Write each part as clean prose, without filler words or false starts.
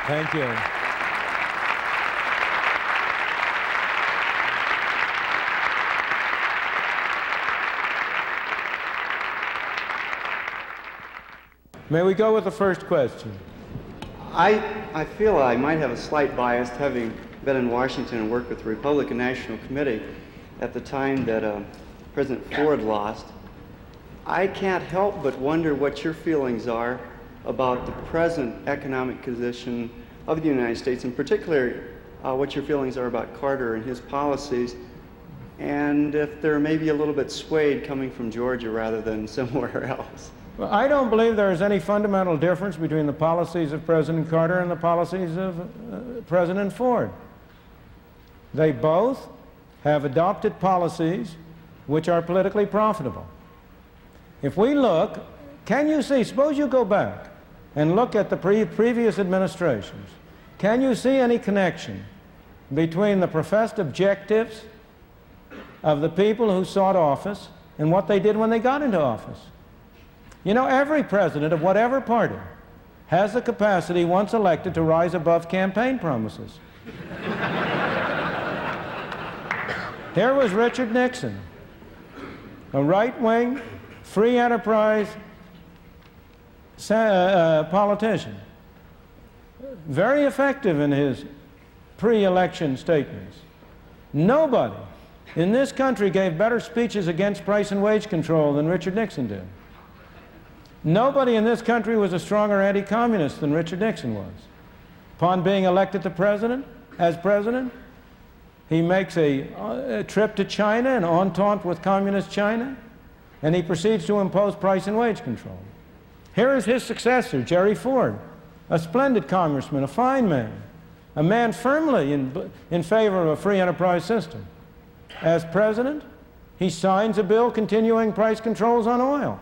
Thank you. May we go with the first question? I feel I might have a slight bias, having been in Washington and worked with the Republican National Committee at the time that President Ford lost. I can't help but wonder what your feelings are about the present economic position of the United States, in particular what your feelings are about Carter and his policies, and if they're maybe a little bit swayed coming from Georgia rather than somewhere else. Well, I don't believe there is any fundamental difference between the policies of President Carter and the policies of President Ford. They both have adopted policies which are politically profitable. If we look, can you see, suppose you go back and look at the previous administrations, can you see any connection between the professed objectives of the people who sought office and what they did when they got into office? You know, every president of whatever party has the capacity, once elected, to rise above campaign promises. Here was Richard Nixon, a right-wing, free enterprise politician, very effective in his pre-election statements. Nobody in this country gave better speeches against price and wage control than Richard Nixon did. Nobody in this country was a stronger anti-communist than Richard Nixon was. Upon being elected to president, he makes a trip to China, an entente with communist China, and he proceeds to impose price and wage control. Here is his successor, Jerry Ford, a splendid congressman, a fine man, a man firmly in favor of a free enterprise system. As president, he signs a bill continuing price controls on oil.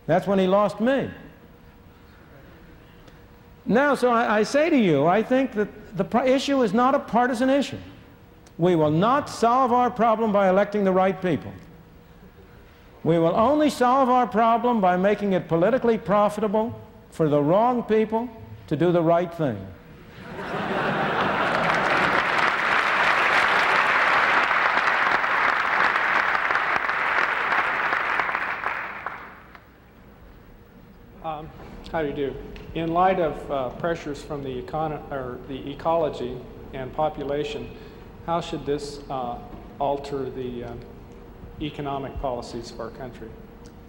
That's when he lost me. Now, so I say to you, I think that the issue is not a partisan issue. We will not solve our problem by electing the right people. We will only solve our problem by making it politically profitable for the wrong people to do the right thing. How do you do? In light of pressures from the ecology and population, how should this alter the economic policies of our country?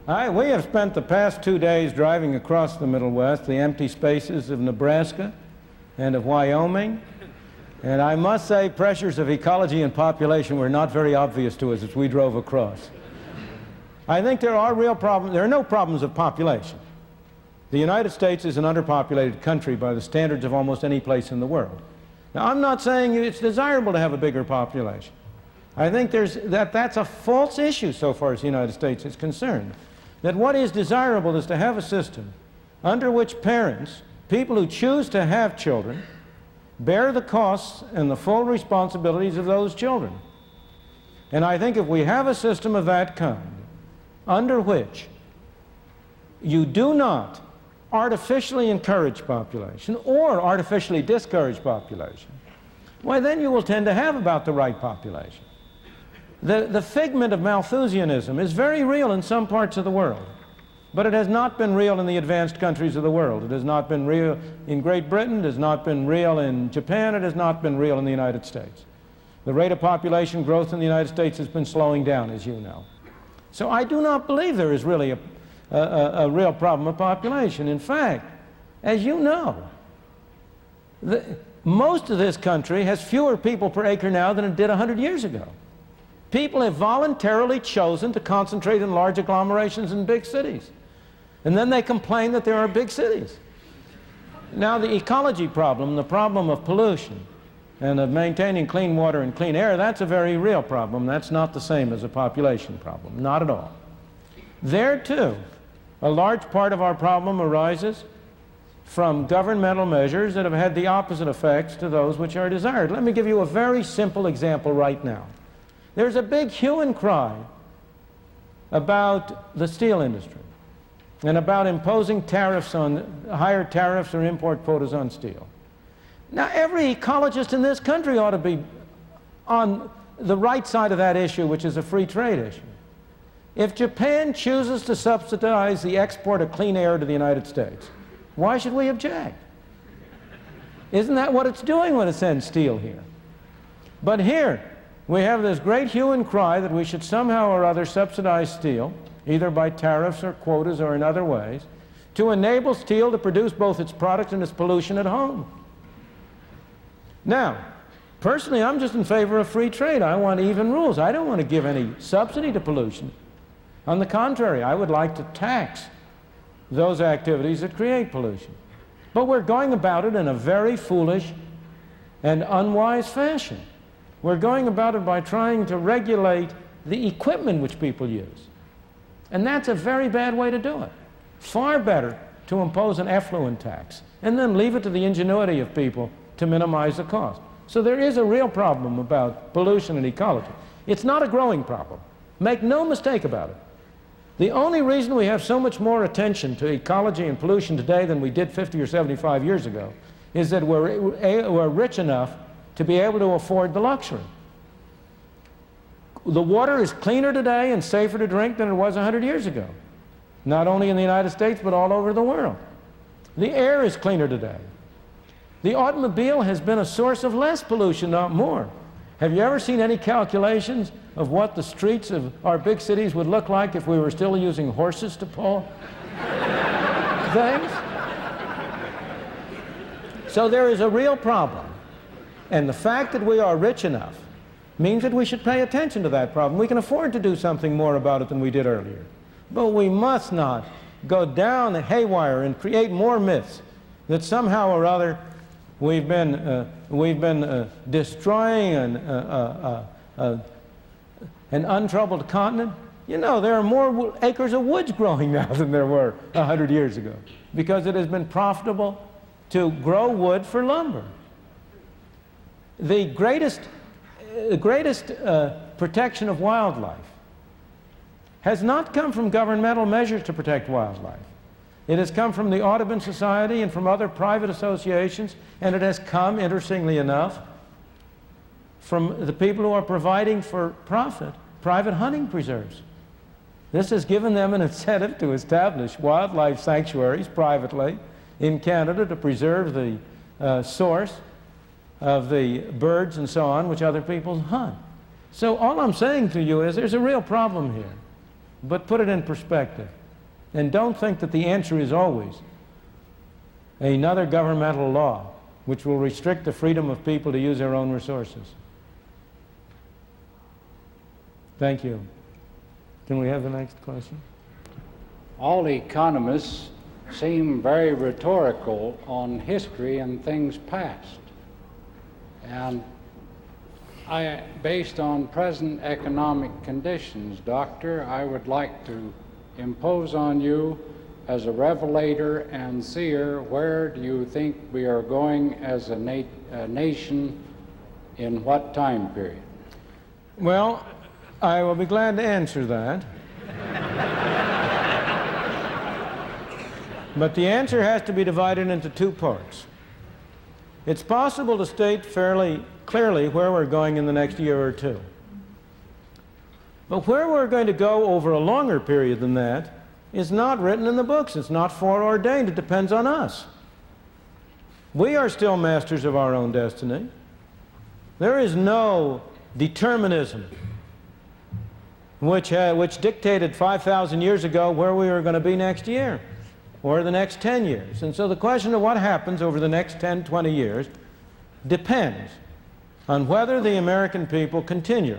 We have spent the past 2 days driving across the Middle West, the empty spaces of Nebraska and of Wyoming, and I must say pressures of ecology and population were not very obvious to us as we drove across. I think there are real problems. There are no problems of population. The United States is an underpopulated country by the standards of almost any place in the world. Now, I'm not saying it's desirable to have a bigger population. I think that's a false issue so far as the United States is concerned. That what is desirable is to have a system under which parents, people who choose to have children, bear the costs and the full responsibilities of those children. And I think if we have a system of that kind, under which you do not artificially encourage population or artificially discourage population, why then you will tend to have about the right population. The figment of Malthusianism is very real in some parts of the world, but it has not been real in the advanced countries of the world. It has not been real in Great Britain, it has not been real in Japan, it has not been real in the United States. The rate of population growth in the United States has been slowing down, as you know. So I do not believe there is really a real problem of population. In fact, as you know, most of this country has fewer people per acre now than it did 100 years ago. People have voluntarily chosen to concentrate in large agglomerations in big cities. And then they complain that there are big cities. Now, the ecology problem, the problem of pollution and of maintaining clean water and clean air, that's a very real problem. That's not the same as a population problem, not at all. There, too, a large part of our problem arises from governmental measures that have had the opposite effects to those which are desired. Let me give you a very simple example right now. There's a big hue and cry about the steel industry and about imposing tariffs on higher tariffs or import quotas on steel. Now, every ecologist in this country ought to be on the right side of that issue, which is a free trade issue. If Japan chooses to subsidize the export of clean air to the United States, why should we object? Isn't that what it's doing when it sends steel here? But here, we have this great hue and cry that we should somehow or other subsidize steel, either by tariffs or quotas or in other ways, to enable steel to produce both its product and its pollution at home. Now, personally, I'm just in favor of free trade. I want even rules. I don't want to give any subsidy to pollution. On the contrary, I would like to tax those activities that create pollution. But we're going about it in a very foolish and unwise fashion. We're going about it by trying to regulate the equipment which people use. And that's a very bad way to do it. Far better to impose an effluent tax and then leave it to the ingenuity of people to minimize the cost. So there is a real problem about pollution and ecology. It's not a growing problem. Make no mistake about it. The only reason we have so much more attention to ecology and pollution today than we did 50 or 75 years ago is that we're rich enough to be able to afford the luxury. The water is cleaner today and safer to drink than it was 100 years ago, not only in the United States but all over the world. The air is cleaner today. The automobile has been a source of less pollution, not more. Have you ever seen any calculations of what the streets of our big cities would look like if we were still using horses to pull things? So there is a real problem. And the fact that we are rich enough means that we should pay attention to that problem. We can afford to do something more about it than we did earlier. But we must not go down the haywire and create more myths that somehow or other we've been destroying an untroubled continent. You know, there are more acres of woods growing now than there were 100 years ago because it has been profitable to grow wood for lumber. The greatest protection of wildlife has not come from governmental measures to protect wildlife. It has come from the Audubon Society and from other private associations, and it has come, interestingly enough, from the people who are providing for profit private hunting preserves. This has given them an incentive to establish wildlife sanctuaries privately in Canada to preserve the source of the birds and so on which other people hunt. So all I'm saying to you is there's a real problem here, but put it in perspective. And don't think that the answer is always another governmental law which will restrict the freedom of people to use their own resources. Thank you. Can we have the next question? All economists seem very rhetorical on history and things past. And based on present economic conditions, Doctor, I would like to impose on you as a revelator and seer, where do you think we are going as a nation in what time period? Well, I will be glad to answer that. But the answer has to be divided into two parts. It's possible to state fairly clearly where we're going in the next year or two. But where we're going to go over a longer period than that is not written in the books. It's not foreordained. It depends on us. We are still masters of our own destiny. There is no determinism which dictated 5,000 years ago where we were going to be next year or the next 10 years. And so the question of what happens over the next 10, 20 years depends on whether the American people continue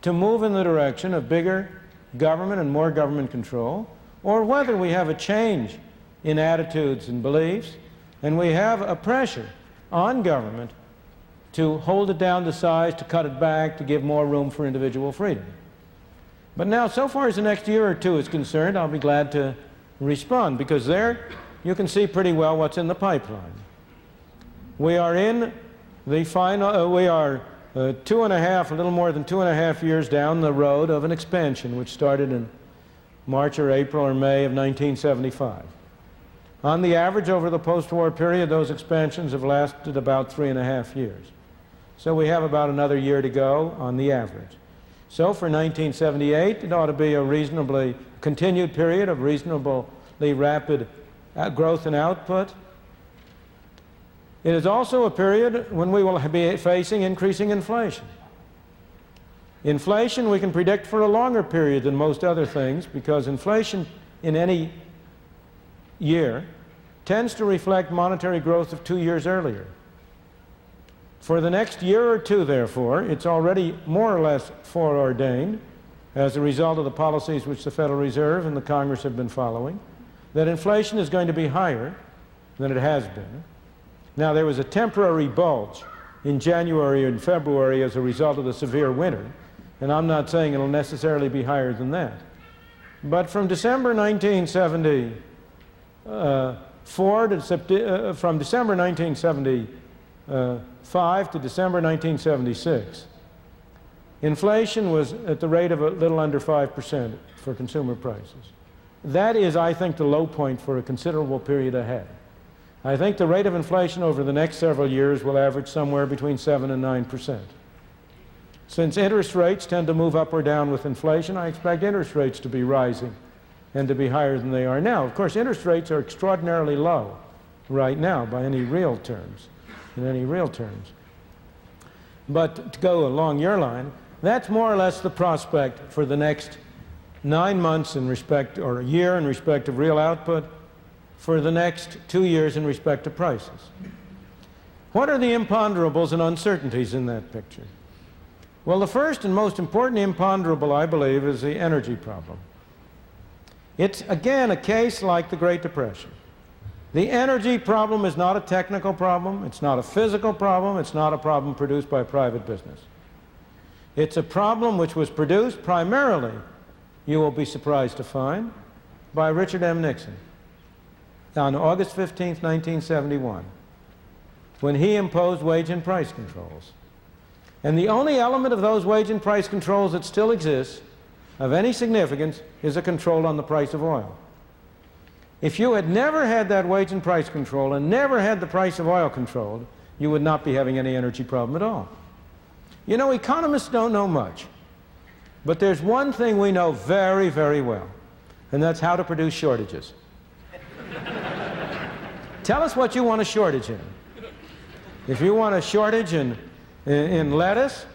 to move in the direction of bigger government and more government control, or whether we have a change in attitudes and beliefs, and we have a pressure on government to hold it down to size, to cut it back, to give more room for individual freedom. But now, so far as the next year or two is concerned, I'll be glad to respond, because there you can see pretty well what's in the pipeline. We are in the final, we are a little more than 2.5 years down the road of an expansion which started in March or April or May of 1975. On the average, over the post-war period, those expansions have lasted about 3.5 years. So we have about another year to go on the average. So for 1978, it ought to be a reasonably continued period of reasonably rapid growth in output. It is also a period when we will be facing increasing inflation. Inflation we can predict for a longer period than most other things, because inflation in any year tends to reflect monetary growth of 2 years earlier. For the next year or two, therefore, it's already more or less foreordained, as a result of the policies which the Federal Reserve and the Congress have been following, that inflation is going to be higher than it has been. Now, there was a temporary bulge in January and February as a result of the severe winter, and I'm not saying it'll necessarily be higher than that. But from December 1974 to from December 1975 to December 1976, inflation was at the rate of a little under 5% for consumer prices. That is, I think, the low point for a considerable period ahead. I think the rate of inflation over the next several years will average somewhere between 7 and 9%. Since interest rates tend to move up or down with inflation, I expect interest rates to be rising and to be higher than they are now. Of course, interest rates are extraordinarily low right now by any real terms, in any real terms. But to go along your line, that's more or less the prospect for the next 9 months in respect, or a year in respect of real output, for the next 2 years in respect to prices. What are the imponderables and uncertainties in that picture? Well, the first and most important imponderable, I believe, is the energy problem. It's, again, a case like the Great Depression. The energy problem is not a technical problem, it's not a physical problem, it's not a problem produced by private business. It's a problem which was produced primarily, you will be surprised to find, by Richard M. Nixon on August 15th, 1971, when he imposed wage and price controls. And the only element of those wage and price controls that still exists of any significance is a control on the price of oil. If you had never had that wage and price control and never had the price of oil controlled, you would not be having any energy problem at all. You know, economists don't know much, but there's one thing we know very, very well, and that's how to produce shortages. Tell us what you want a shortage in. If you want a shortage in lettuce,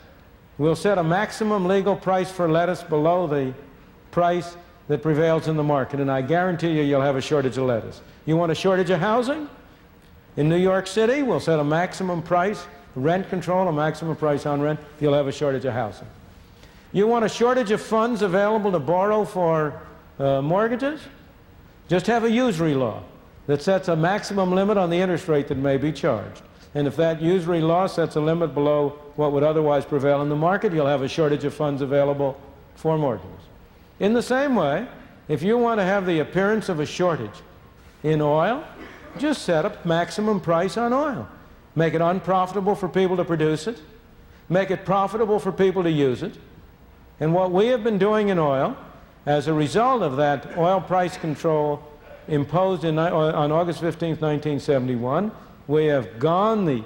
we'll set a maximum legal price for lettuce below the price that prevails in the market, and I guarantee you you'll have a shortage of lettuce. You want a shortage of housing? In New York City, we'll set a maximum price, rent control, a maximum price on rent, you'll have a shortage of housing. You want a shortage of funds available to borrow for mortgages? Just have a usury law that sets a maximum limit on the interest rate that may be charged. And if that usury law sets a limit below what would otherwise prevail in the market, you'll have a shortage of funds available for mortgages. In the same way, if you want to have the appearance of a shortage in oil, just set a maximum price on oil. Make it unprofitable for people to produce it. Make it profitable for people to use it. And what we have been doing in oil, as a result of that oil price control imposed on August 15th, 1971, we have gone the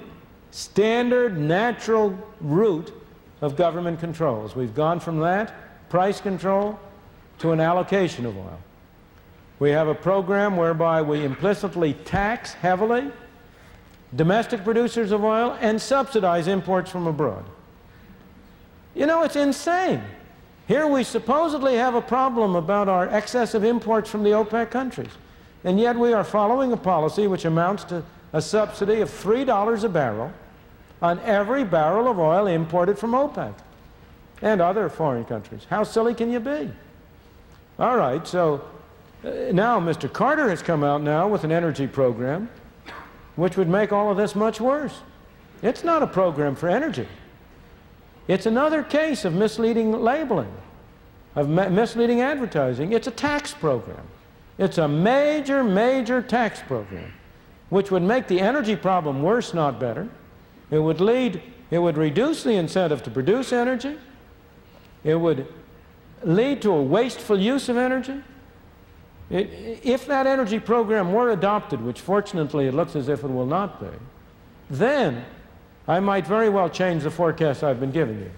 standard natural route of government controls. We've gone from that price control to an allocation of oil. We have a program whereby we implicitly tax heavily domestic producers of oil and subsidize imports from abroad. You know, it's insane. Here we supposedly have a problem about our excess of imports from the OPEC countries, and yet we are following a policy which amounts to a subsidy of $3 a barrel on every barrel of oil imported from OPEC and other foreign countries. How silly can you be? All right, so now Mr. Carter has come out now with an energy program which would make all of this much worse. It's not a program for energy. It's another case of misleading labeling, of misleading advertising. It's a tax program. It's a major, major tax program, which would make the energy problem worse, not better. It would reduce the incentive to produce energy. It would lead to a wasteful use of energy. If that energy program were adopted, which fortunately it looks as if it will not be, then I might very well change the forecast I've been giving you.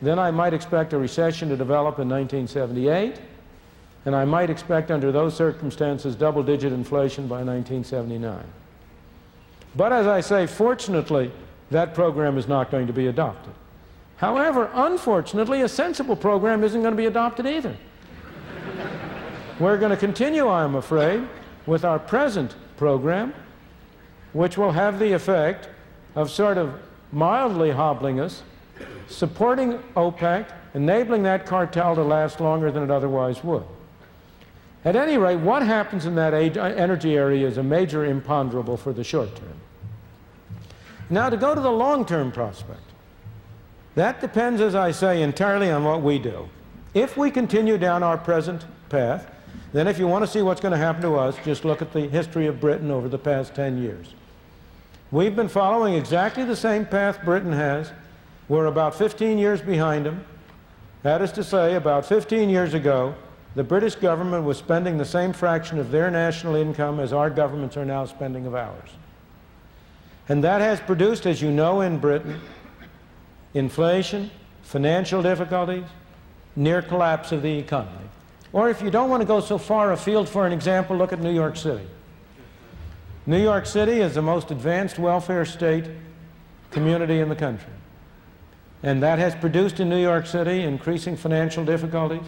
Then I might expect a recession to develop in 1978, and I might expect under those circumstances double-digit inflation by 1979. But as I say, fortunately, that program is not going to be adopted. However, unfortunately, a sensible program isn't going to be adopted either. We're going to continue, I'm afraid, with our present program, which will have the effect of sort of mildly hobbling us, supporting OPEC, enabling that cartel to last longer than it otherwise would. At any rate, what happens in that energy area is a major imponderable for the short term. Now, to go to the long-term prospect, that depends, as I say, entirely on what we do. If we continue down our present path, then if you want to see what's going to happen to us, just look at the history of Britain over the past 10 years. We've been following exactly the same path Britain has. We're about 15 years behind them. That is to say, about 15 years ago, the British government was spending the same fraction of their national income as our governments are now spending of ours. And that has produced, as you know, in Britain, inflation, financial difficulties, near collapse of the economy. Or if you don't want to go so far afield for an example, look at New York City. New York City is the most advanced welfare state community in the country. And that has produced in New York City increasing financial difficulties,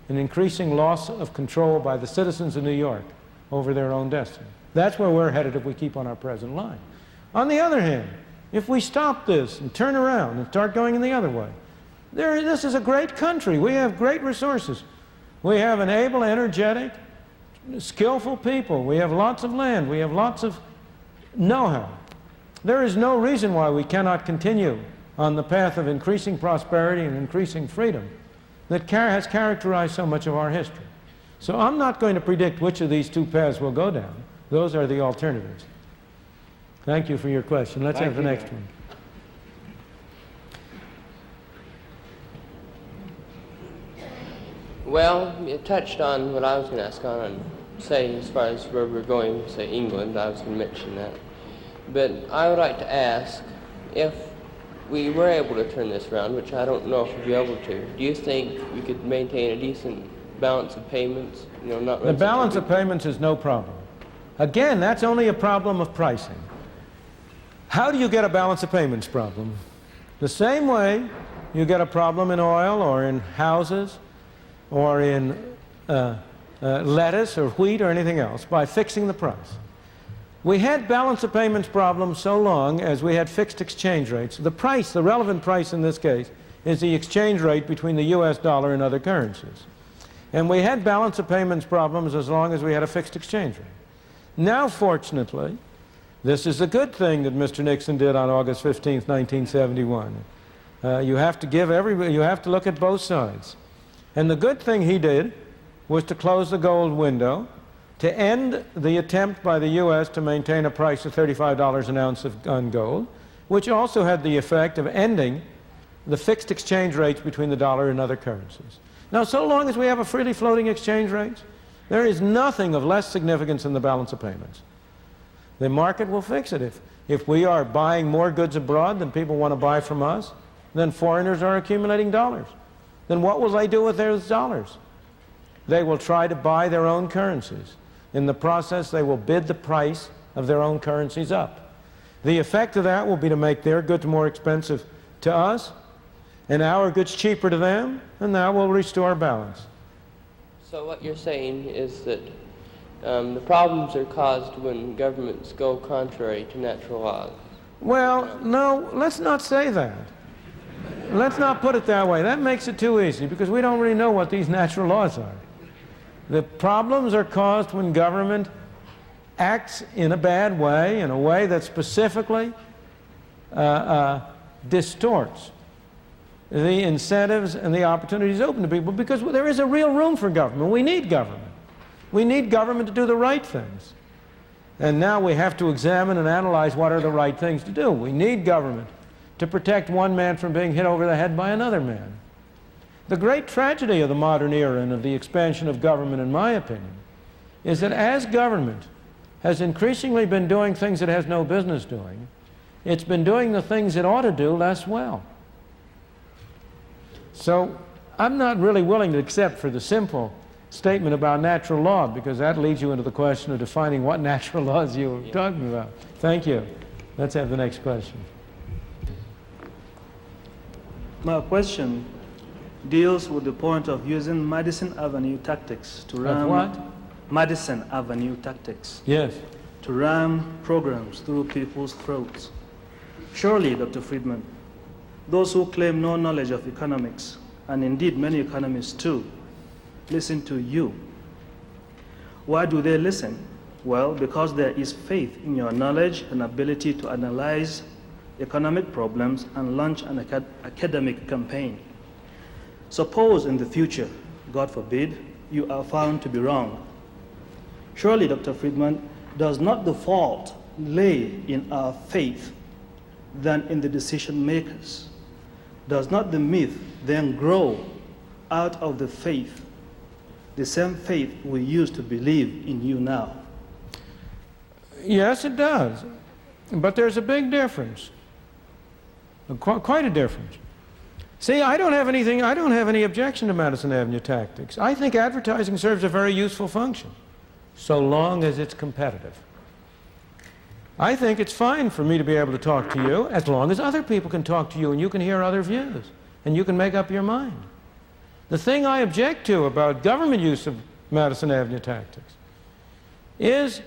an increasing loss of control by the citizens of New York over their own destiny. That's where we're headed if we keep on our present line. On the other hand, if we stop this and turn around and start going in the other way, this is a great country. We have great resources. We have an able, energetic, skillful people. We have lots of land. We have lots of know-how. There is no reason why we cannot continue on the path of increasing prosperity and increasing freedom that has characterized so much of our history. So I'm not going to predict which of these two paths will go down. Those are the alternatives. Thank you for your question. Let's have the next one. Well, it touched on what I was going to ask on, and say as far as where we're going, say England, I was going to mention that. But I would like to ask, if we were able to turn this around, which I don't know if we'd be able to, do you think we could maintain a decent balance of payments? You know, not the balance of payments is no problem. Again, that's only a problem of pricing. How do you get a balance of payments problem? The same way you get a problem in oil or in houses or in lettuce or wheat or anything else, by fixing the price. We had balance of payments problems so long as we had fixed exchange rates. The price, the relevant price in this case, is the exchange rate between the US dollar and other currencies. And we had balance of payments problems as long as we had a fixed exchange rate. Now, fortunately, this is a good thing that Mr. Nixon did on August 15th, 1971. You have to look at both sides. And the good thing he did was to close the gold window, to end the attempt by the U.S. to maintain a price of $35 an ounce on gold, which also had the effect of ending the fixed exchange rates between the dollar and other currencies. Now, so long as we have a freely floating exchange rate, there is nothing of less significance in the balance of payments. The market will fix it. If we are buying more goods abroad than people want to buy from us, then foreigners are accumulating dollars. Then what will they do with those dollars? They will try to buy their own currencies. In the process, they will bid the price of their own currencies up. The effect of that will be to make their goods more expensive to us, and our goods cheaper to them, and that will restore balance. So what you're saying is that the problems are caused when governments go contrary to natural laws. Well, no, let's not say that. Let's not put it that way. That makes it too easy, because we don't really know what these natural laws are. The problems are caused when government acts in a bad way, in a way that specifically distorts the incentives and the opportunities open to people, because there is a real room for government. We need government. We need government to do the right things. And now we have to examine and analyze what are the right things to do. We need government to protect one man from being hit over the head by another man. The great tragedy of the modern era and of the expansion of government, in my opinion, is that as government has increasingly been doing things it has no business doing, it's been doing the things it ought to do less well. So I'm not really willing to accept for the simple statement about natural law, because that leads you into the question of defining what natural laws you were talking about. Thank you. Let's have the next question. My question deals with the point of using Madison Avenue tactics to ram what? Madison Avenue tactics Yes. to ram programs through people's throats. Surely, Dr. Friedman, those who claim no knowledge of economics, and indeed many economists too, listen to you. Why do they listen? Well, because there is faith in your knowledge and ability to analyze economic problems and launch an academic campaign. Suppose in the future, God forbid, you are found to be wrong. Surely, Dr. Friedman, does not the fault lay in our faith than in the decision makers? Does not the myth then grow out of the faith, the same faith we used to believe in you now? Yes, it does. But there's a big difference. Quite a difference. See, I don't have any objection to Madison Avenue tactics. I think advertising serves a very useful function, so long as it's competitive. I think it's fine for me to be able to talk to you as long as other people can talk to you and you can hear other views and you can make up your mind. The thing I object to about government use of Madison Avenue tactics is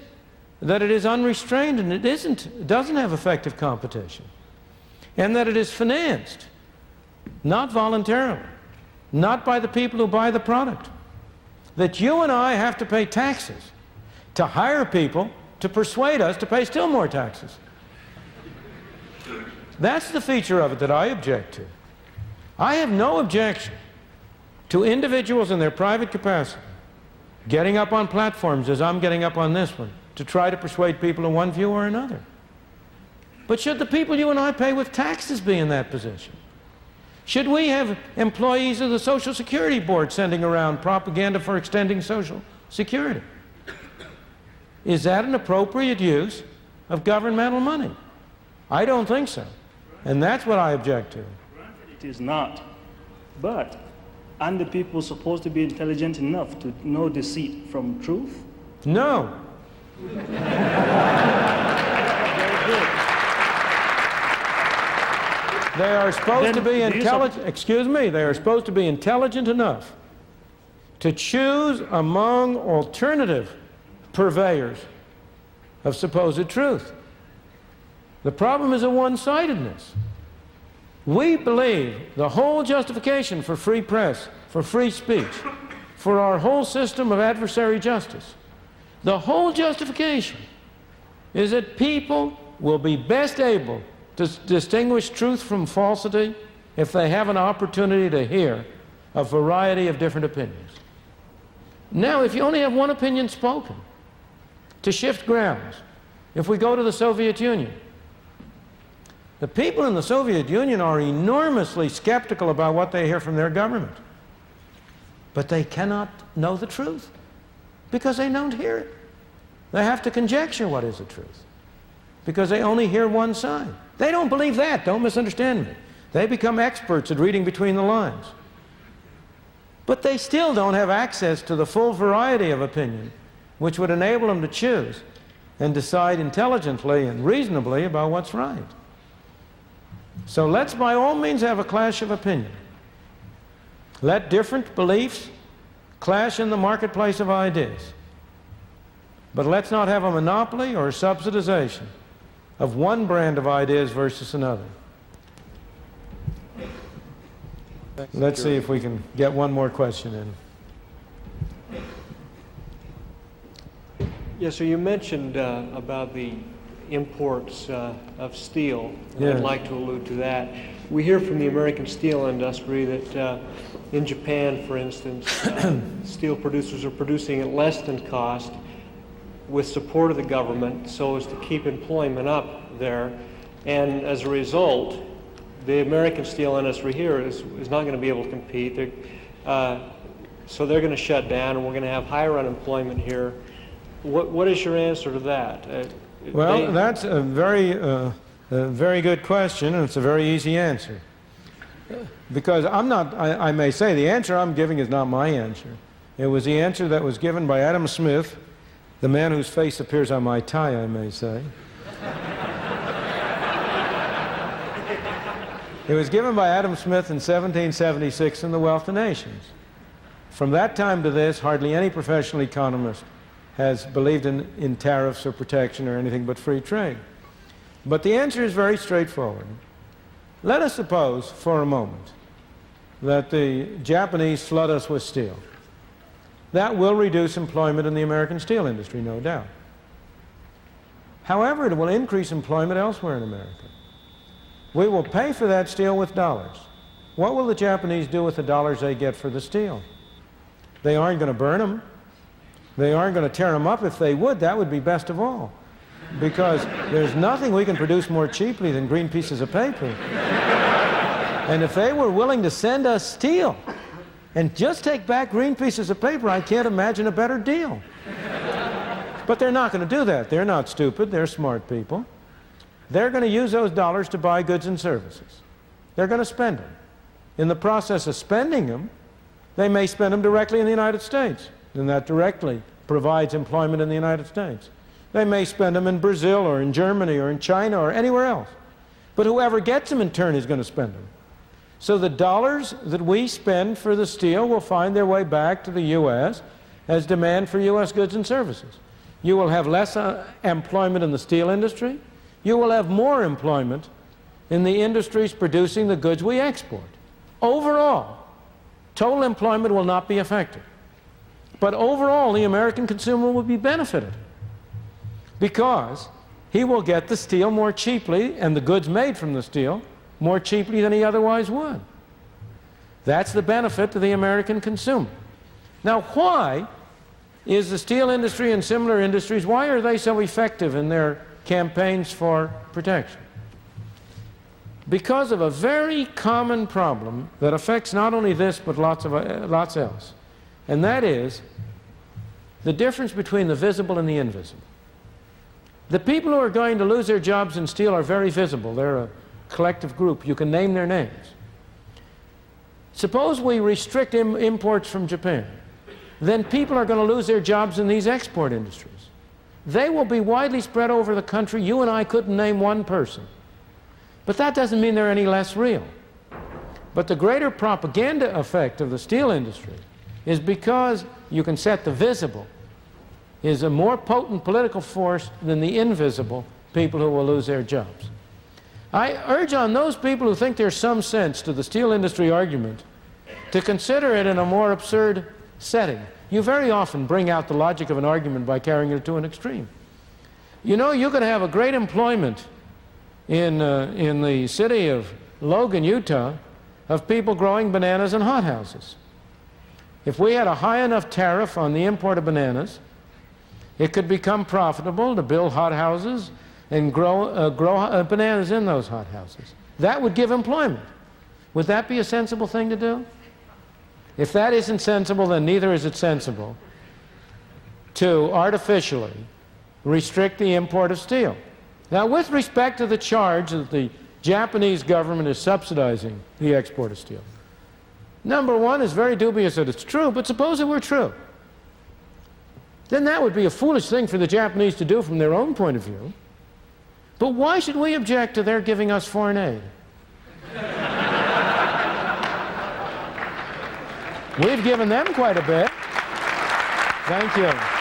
that it is unrestrained and it doesn't have effective competition, and that it is financed not voluntarily, not by the people who buy the product, that you and I have to pay taxes to hire people to persuade us to pay still more taxes. That's the feature of it that I object to. I have no objection to individuals in their private capacity getting up on platforms as I'm getting up on this one to try to persuade people in one view or another. But should the people you and I pay with taxes be in that position? Should we have employees of the Social Security Board sending around propaganda for extending Social Security? Is that an appropriate use of governmental money? I don't think so. And that's what I object to. It is not. But aren't the people supposed to be intelligent enough to know deceit from truth? No. They are supposed to be intelligent, excuse me, they are supposed to be intelligent enough to choose among alternative purveyors of supposed truth. The problem is a one-sidedness. We believe the whole justification for free press, for free speech, for our whole system of adversary justice, the whole justification is that people will be best able to distinguish truth from falsity if they have an opportunity to hear a variety of different opinions. Now, if you only have one opinion spoken, to shift grounds, if we go to the Soviet Union, the people in the Soviet Union are enormously skeptical about what they hear from their government. But they cannot know the truth because they don't hear it. They have to conjecture what is the truth because they only hear one side. They don't believe that, don't misunderstand me. They become experts at reading between the lines. But they still don't have access to the full variety of opinion which would enable them to choose and decide intelligently and reasonably about what's right. So let's by all means have a clash of opinion. Let different beliefs clash in the marketplace of ideas. But let's not have a monopoly or a subsidization of one brand of ideas versus another. Let's see if we can get one more question in. Yes, so you mentioned about the imports of steel. Yeah. I'd like to allude to that. We hear from the American steel industry that in Japan, for instance, steel producers are producing at less than cost with support of the government so as to keep employment up there. And as a result, the American steel industry here is not going to be able to compete. So they're going to shut down, and we're going to have higher unemployment here. What is your answer to that? Well, that's a very good question, and it's a very easy answer. Because I may say the answer I'm giving is not my answer. It was the answer that was given by Adam Smith, the man whose face appears on my tie, I may say. It was given by Adam Smith in 1776 in The Wealth of Nations. From that time to this, hardly any professional economist has believed in tariffs or protection or anything but free trade. But the answer is very straightforward. Let us suppose for a moment that the Japanese flood us with steel. That will reduce employment in the American steel industry, no doubt. However, it will increase employment elsewhere in America. We will pay for that steel with dollars. What will the Japanese do with the dollars they get for the steel? They aren't going to burn them. They aren't going to tear them up. If they would, that would be best of all. Because there's nothing we can produce more cheaply than green pieces of paper. And if they were willing to send us steel and just take back green pieces of paper, I can't imagine a better deal. But they're not going to do that. They're not stupid. They're smart people. They're going to use those dollars to buy goods and services. They're going to spend them. In the process of spending them, they may spend them directly in the United States, and that directly provides employment in the United States. They may spend them in Brazil or in Germany or in China or anywhere else. But whoever gets them in turn is going to spend them. So the dollars that we spend for the steel will find their way back to the U.S. as demand for U.S. goods and services. You will have less employment in the steel industry. You will have more employment in the industries producing the goods we export. Overall, total employment will not be affected. But overall, the American consumer will be benefited because he will get the steel more cheaply and the goods made from the steel more cheaply than he otherwise would. That's the benefit to the American consumer. Now, why is the steel industry and similar industries, why are they so effective in their campaigns for protection? Because of a very common problem that affects not only this but lots else, and that is the difference between the visible and the invisible. The people who are going to lose their jobs in steel are very visible. They're a collective group. You can name their names. Suppose we restrict imports from Japan. Then people are going to lose their jobs in these export industries. They will be widely spread over the country. You and I couldn't name one person. But that doesn't mean they're any less real. But the greater propaganda effect of the steel industry is because you can set the visible is a more potent political force than the invisible people who will lose their jobs. I urge on those people who think there's some sense to the steel industry argument to consider it in a more absurd setting. You very often bring out the logic of an argument by carrying it to an extreme. You know, you could have a great employment in the city of Logan, Utah, of people growing bananas in hothouses. If we had a high enough tariff on the import of bananas, it could become profitable to build hothouses and grow bananas in those hothouses. That would give employment. Would that be a sensible thing to do? If that isn't sensible, then neither is it sensible to artificially restrict the import of steel. Now, with respect to the charge that the Japanese government is subsidizing the export of steel, number one, is very dubious that it's true, but suppose it were true. Then that would be a foolish thing for the Japanese to do from their own point of view. But why should we object to their giving us foreign aid? We've given them quite a bit. Thank you.